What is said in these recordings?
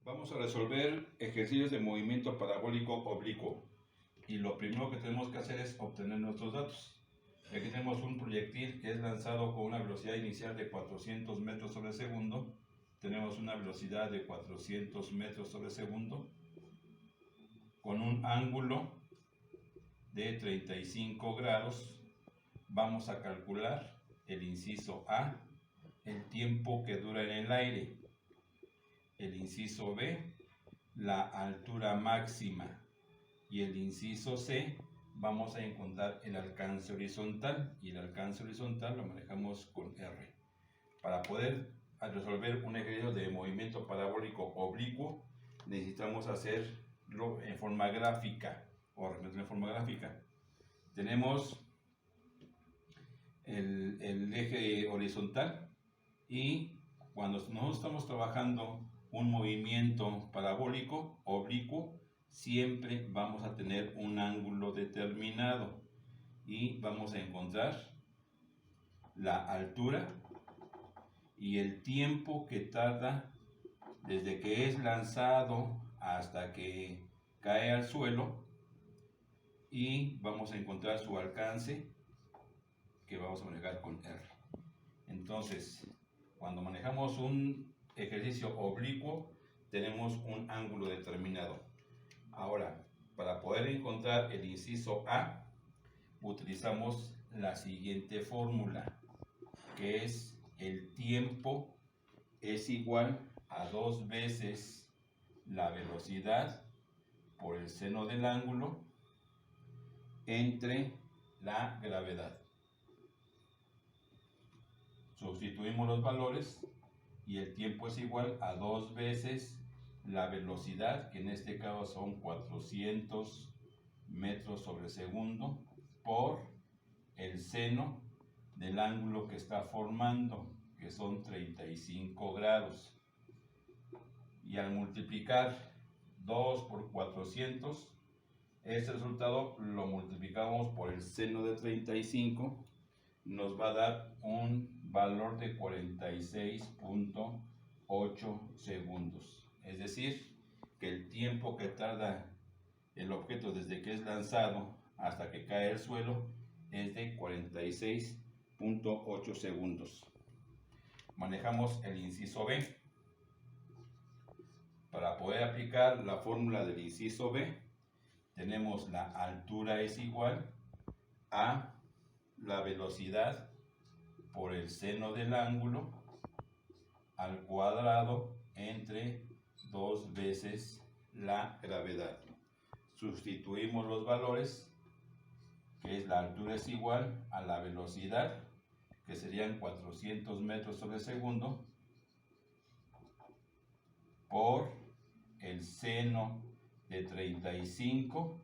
Vamos a resolver ejercicios de movimiento parabólico oblicuo. Y lo primero que tenemos que hacer es obtener nuestros datos. Aquí tenemos un proyectil que es lanzado con una velocidad inicial de 400 metros sobre segundo. Tenemos una velocidad de 400 metros sobre segundo con un ángulo de 35 grados. Vamos a calcular el inciso A, el tiempo que dura en el aire. El inciso B, la altura máxima. Y el inciso C, vamos a encontrar el alcance horizontal. Y el alcance horizontal lo manejamos con R. Para poder resolver un ejercicio de movimiento parabólico oblicuo, necesitamos hacerlo en forma gráfica. Tenemos el eje horizontal, y cuando nosotros estamos trabajando un movimiento parabólico oblicuo, siempre vamos a tener un ángulo determinado y vamos a encontrar la altura y el tiempo que tarda desde que es lanzado hasta que cae al suelo, y vamos a encontrar su alcance, que vamos a manejar con R. Entonces, cuando manejamos un ejercicio oblicuo, tenemos un ángulo determinado. Ahora, para poder encontrar el inciso A, utilizamos la siguiente fórmula, que es el tiempo es igual a 2 veces la velocidad por el seno del ángulo entre la gravedad. Sustituimos los valores y el tiempo es igual a 2 veces la velocidad, que en este caso son 400 metros sobre segundo, por el seno del ángulo que está formando, que son 35 grados. Y al multiplicar 2 por 400, este resultado lo multiplicamos por el seno de 35, nos va a dar un valor de 46.8 segundos. Es decir, que el tiempo que tarda el objeto desde que es lanzado hasta que cae al suelo es de 46.8 segundos. Manejamos el inciso B. Para poder aplicar la fórmula del inciso B, tenemos la altura es igual a la velocidad por el seno del ángulo al cuadrado entre 2 veces la gravedad. Sustituimos los valores, que es la altura es igual a la velocidad, que serían 400 metros sobre segundo, por el seno de 35,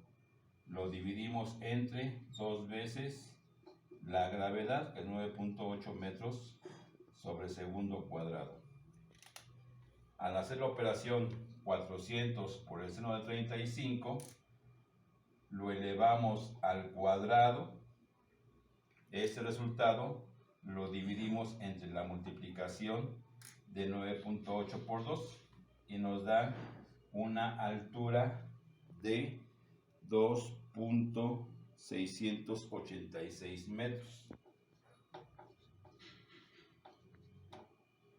lo dividimos entre 2 veces la gravedad, que es 9.8 metros sobre segundo cuadrado. Al hacer la operación 400 por el seno de 35, lo elevamos al cuadrado. Este resultado lo dividimos entre la multiplicación de 9.8 por 2 y nos da una altura de 2.686 metros.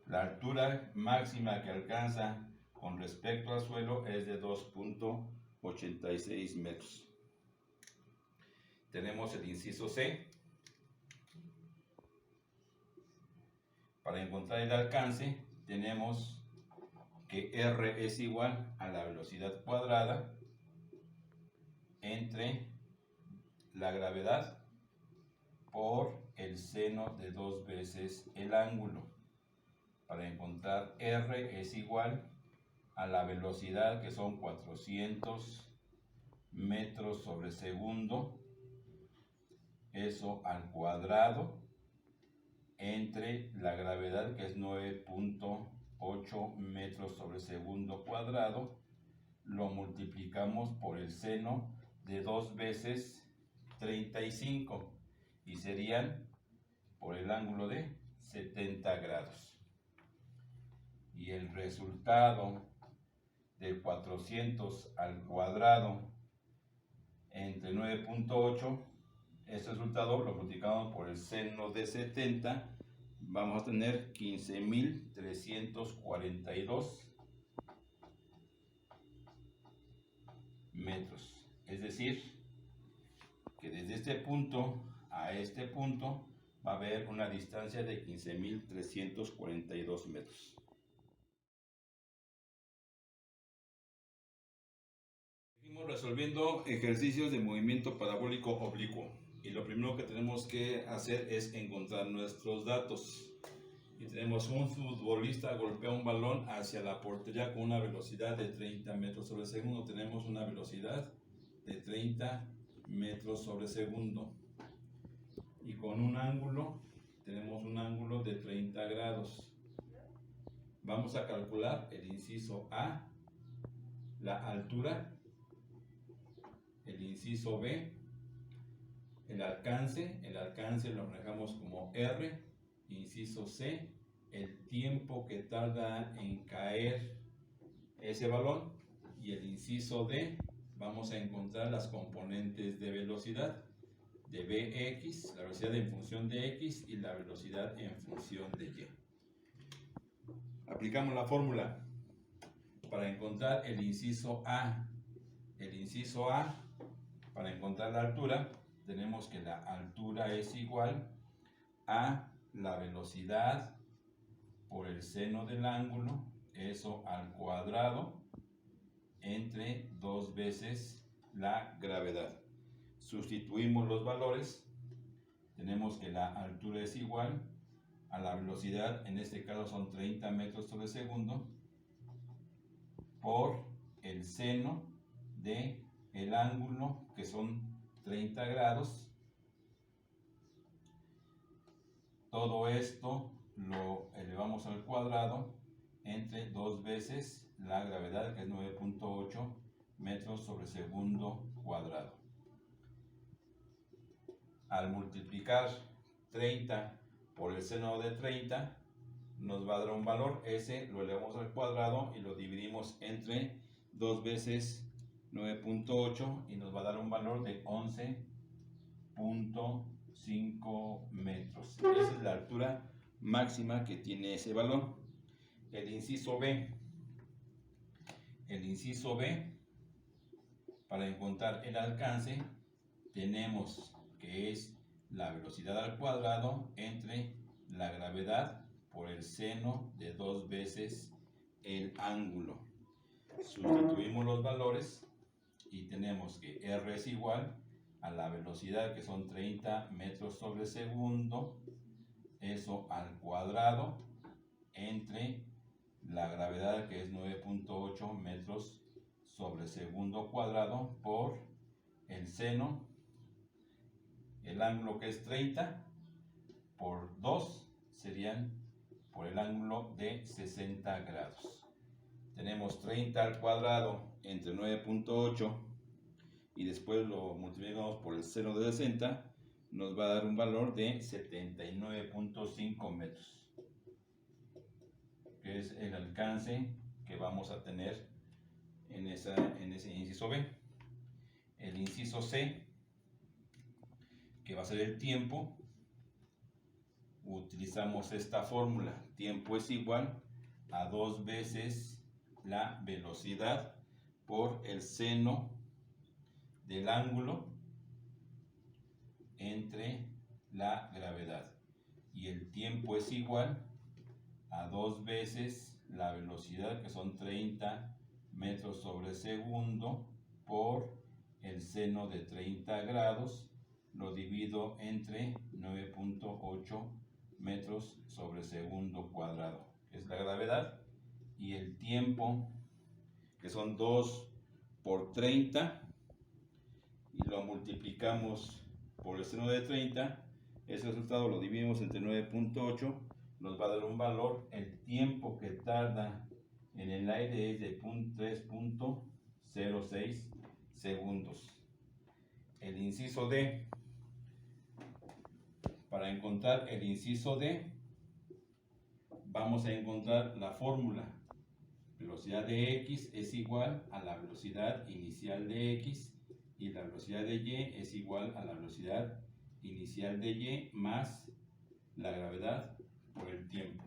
La altura máxima que alcanza con respecto al suelo es de 2.86 metros. Tenemos el inciso C. Para encontrar el alcance, tenemos que R es igual a la velocidad cuadrada entre la gravedad por el seno de 2 veces el ángulo. Para encontrar R es igual a la velocidad, que son 400 metros sobre segundo, eso al cuadrado, entre la gravedad, que es 9.8 metros sobre segundo cuadrado, lo multiplicamos por el seno de 2 veces 35 y serían por el ángulo de 70 grados. Y el resultado de 400 al cuadrado entre 9.8, este resultado lo multiplicamos por el seno de 70, vamos a tener 15.342 metros. Es decir, que desde este punto a este punto va a haber una distancia de 15.342 metros. Seguimos resolviendo ejercicios de movimiento parabólico oblicuo. Y lo primero que tenemos que hacer es encontrar nuestros datos. Y tenemos un futbolista golpea un balón hacia la portería con una velocidad de 30 metros sobre segundo. Tenemos una velocidad de 30 metros sobre segundo. Y con un ángulo, tenemos un ángulo de 30 grados. Vamos a calcular el inciso A, la altura, el inciso B, el alcance lo manejamos como R, inciso C, el tiempo que tarda en caer ese balón, y el inciso D, vamos a encontrar las componentes de velocidad, de Bx, la velocidad en función de X y la velocidad en función de Y. Aplicamos la fórmula para encontrar el inciso A. El inciso A, para encontrar la altura, tenemos que la altura es igual a la velocidad por el seno del ángulo, eso al cuadrado, entre 2 veces la gravedad. Sustituimos los valores, tenemos que la altura es igual a la velocidad, en este caso son 30 metros sobre segundo, por el seno de el ángulo, que son 30 grados. Todo esto lo elevamos al cuadrado entre 2 veces la gravedad, que es 9.8 metros sobre segundo cuadrado. Al multiplicar 30 por el seno de 30, nos va a dar un valor. Ese lo elevamos al cuadrado y lo dividimos entre 2 veces 9.8 y nos va a dar un valor de 11.5 metros. Esa es la altura máxima que tiene ese valor. El inciso B. El inciso B, para encontrar el alcance, tenemos que es la velocidad al cuadrado entre la gravedad por el seno de 2 veces el ángulo. Sustituimos los valores y tenemos que R es igual a la velocidad, que son 30 metros sobre segundo, eso al cuadrado, entre la gravedad, que es 9.8 metros sobre segundo cuadrado, por el seno, el ángulo que es 30, por 2 serían por el ángulo de 60 grados. Tenemos 30 al cuadrado entre 9.8 y después lo multiplicamos por el seno de 60, nos va a dar un valor de 79.5 metros, que es el alcance que vamos a tener en ese inciso B. El inciso C, que va a ser el tiempo, utilizamos esta fórmula. Tiempo es igual a 2 veces la velocidad por el seno del ángulo entre la gravedad. Y el tiempo es igual a 2 veces la velocidad, que son 30 metros sobre segundo, por el seno de 30 grados, lo divido entre 9.8 metros sobre segundo cuadrado, que es la gravedad, y el tiempo, que son 2 por 30, y lo multiplicamos por el seno de 30, ese resultado lo dividimos entre 9.8, nos va a dar un valor. El tiempo que tarda en el aire es de 3.06 segundos. El inciso D. Para encontrar el inciso D, vamos a encontrar la fórmula. velocidad de x es igual a la velocidad inicial de x y la velocidad de y es igual a la velocidad inicial de y más la gravedad por el tiempo.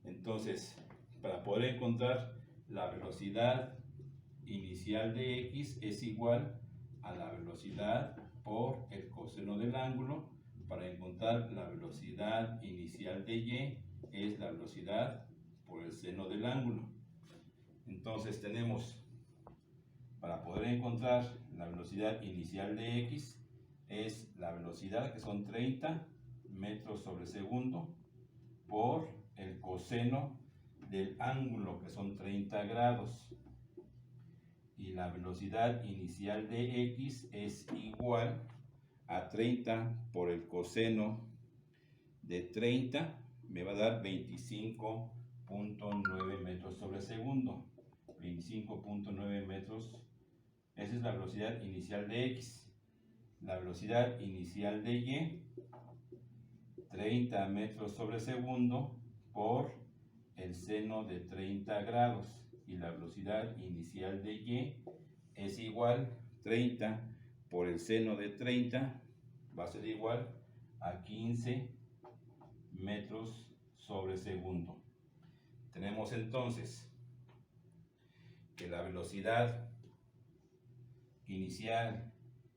Entonces, para poder encontrar la velocidad inicial de x es igual a la velocidad por el coseno del ángulo. Para encontrar la velocidad inicial de y es la velocidad por el seno del ángulo. Entonces tenemos, para poder encontrar la velocidad inicial de x, es la velocidad, que son 30 metros sobre segundo, por el coseno del ángulo, que son 30 grados. Y la velocidad inicial de x es igual a 30 por el coseno de 30, me va a dar 25.9 metros sobre segundo. 25.9 metros, esa es la velocidad inicial de x. La velocidad inicial de y, 30 metros sobre segundo por el seno de 30 grados. Y la velocidad inicial de y es igual 30 por el seno de 30, va a ser igual a 15 metros sobre segundo. Tenemos entonces que la velocidad inicial,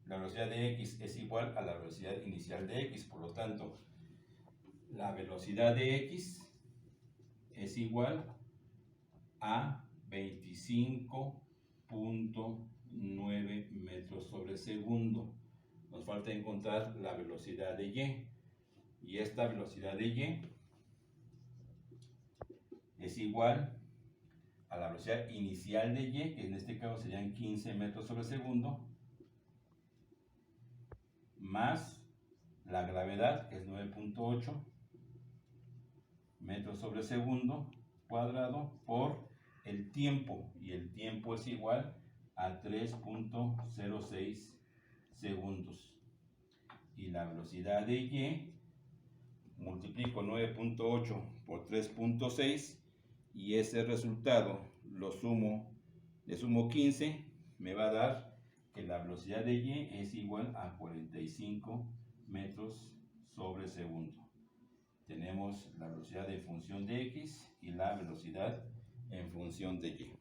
la velocidad de x es igual a la velocidad inicial de x. Por lo tanto, la velocidad de x es igual a 25.9 metros sobre segundo. Nos falta encontrar la velocidad de y. Y esta velocidad de y es igual a la velocidad inicial de y, que en este caso serían 15 metros sobre segundo, más la gravedad, que es 9.8 metros sobre segundo cuadrado, por el tiempo, y el tiempo es igual a 3.06 segundos. Y la velocidad de y, multiplico 9.8 por 3.6 y ese resultado le sumo 15, me va a dar que la velocidad de y es igual a 45 metros sobre segundo. Tenemos la velocidad en función de x y la velocidad en función de y.